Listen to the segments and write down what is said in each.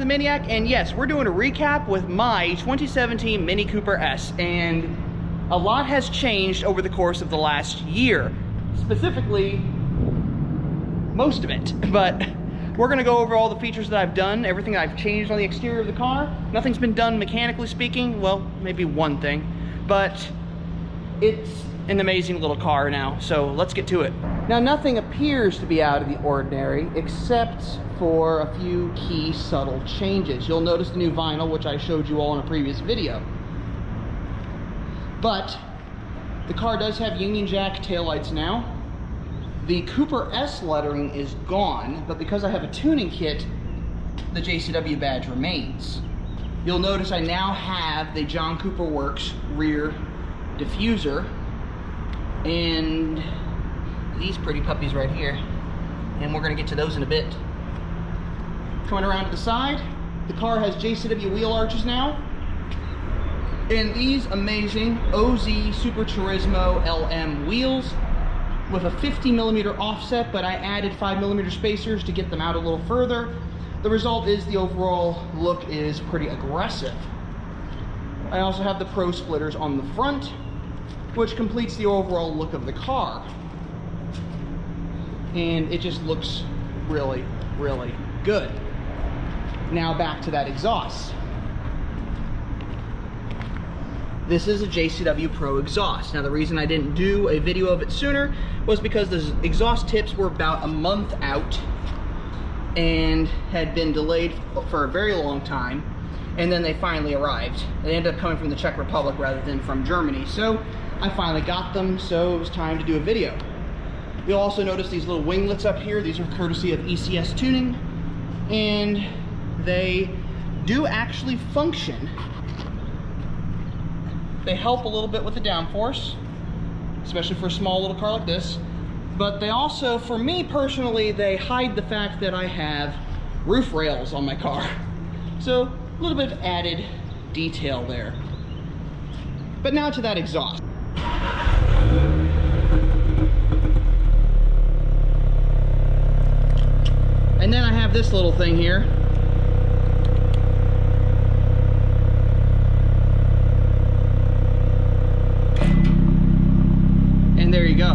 the Miniac, and yes, we're doing a recap with my 2017 Mini Cooper S, and a lot has changed over the course of the last year. Specifically, most of it, but we're gonna go over all the features that I've done, everything I've changed on the exterior of the car. Nothing's been done mechanically speaking, well, maybe one thing, but it's an amazing little car now, so let's get to it. Now, nothing appears to be out of the ordinary except for a few key subtle changes. You'll notice the new vinyl, which I showed you all in a previous video. But the car does have Union Jack taillights now. The Cooper S lettering is gone, but because I have a tuning kit, the JCW badge remains. You'll notice I now have the John Cooper Works rear diffuser and these pretty puppies right here, and we're gonna get to those in a bit. Coming around to the side, the car has JCW wheel arches now, and these amazing OZ Super Turismo LM wheels with a 50mm offset, but I added 5mm spacers to get them out a little further. The result is the overall look is pretty aggressive. I also have the Pro splitters on the front, which completes the overall look of the car. And it just looks really, really good. Now back to that exhaust. This is a JCW Pro exhaust. Now, the reason I didn't do a video of it sooner was because the exhaust tips were about a month out and had been delayed for a very long time, and then they finally arrived. They ended up coming from the Czech Republic rather than from Germany, so I finally got them, so it was time to do a video. You'll also notice these little winglets up here. These are courtesy of ECS Tuning, and they do actually function. They help a little bit with the downforce, especially for a small little car like this. But they also, for me personally, they hide the fact that I have roof rails on my car. So a little bit of added detail there. But now to that exhaust. And then I have this little thing here. And there you go.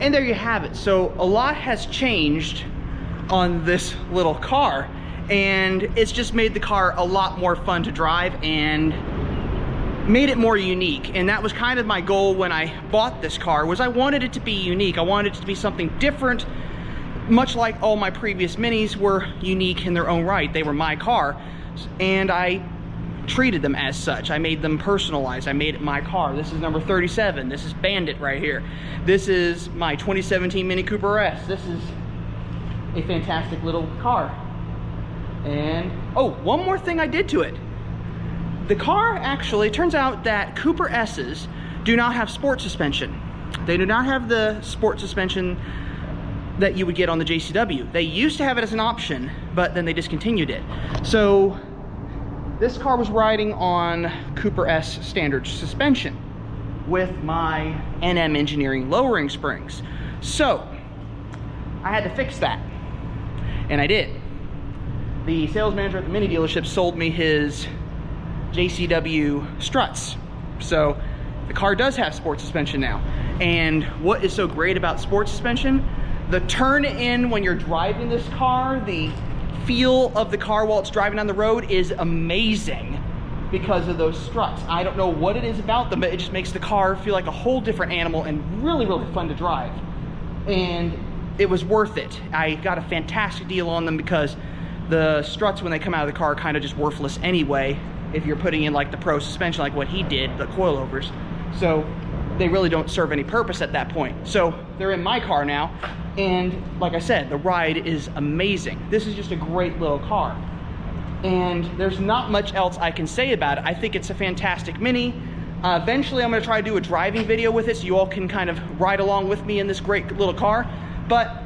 And there you have it. So a lot has changed on this little car, and it's just made the car a lot more fun to drive and made it more unique. And that was kind of my goal when I bought this car, was I wanted it to be unique. I wanted it to be something different, much like all my previous Minis were unique in their own right. They were my car, and I treated them as such. I made them personalized. I made it my car. This is number 37. This is Bandit right here. This is my 2017 Mini Cooper S. This is a fantastic little car. And oh, one more thing I did to it. The car actually, it turns out that Cooper S's do not have sport suspension. They do not have the sport suspension that you would get on the JCW. They used to have it as an option, but then they discontinued it. So this car was riding on Cooper S standard suspension with my NM Engineering lowering springs. So I had to fix that, and I did. The sales manager at the Mini dealership sold me his JCW struts. So the car does have sport suspension now. And what is so great about sport suspension? The turn in when you're driving this car, the feel of the car while it's driving down the road is amazing because of those struts. I don't know what it is about them, but it just makes the car feel like a whole different animal and really, really fun to drive. And it was worth it. I got a fantastic deal on them because the struts, when they come out of the car, are kind of just worthless anyway if you're putting in like the Pro suspension, like what he did, the coilovers. So they really don't serve any purpose at that point. So they're in my car now, and like I said, the ride is amazing. This is just a great little car, and there's not much else I can say about it. I think it's a fantastic Mini. Eventually I'm going to try to do a driving video with it so you all can kind of ride along with me in this great little car. But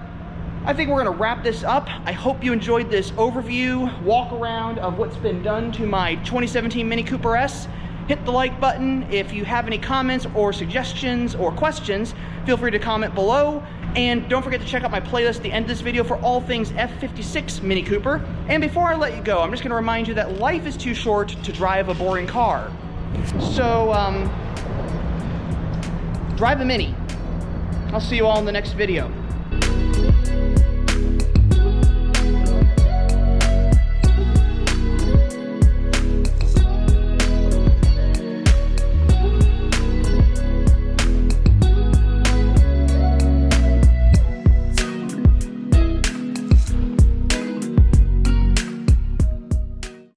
I think we're going to wrap this up. I hope you enjoyed this overview, walk around of what's been done to my 2017 Mini Cooper S. hit the like button. If you have any comments or suggestions or questions, feel free to comment below. And don't forget to check out my playlist at the end of this video for all things F56 Mini Cooper. And before I let you go, I'm just gonna remind you that life is too short to drive a boring car. So, drive a Mini. I'll see you all in the next video.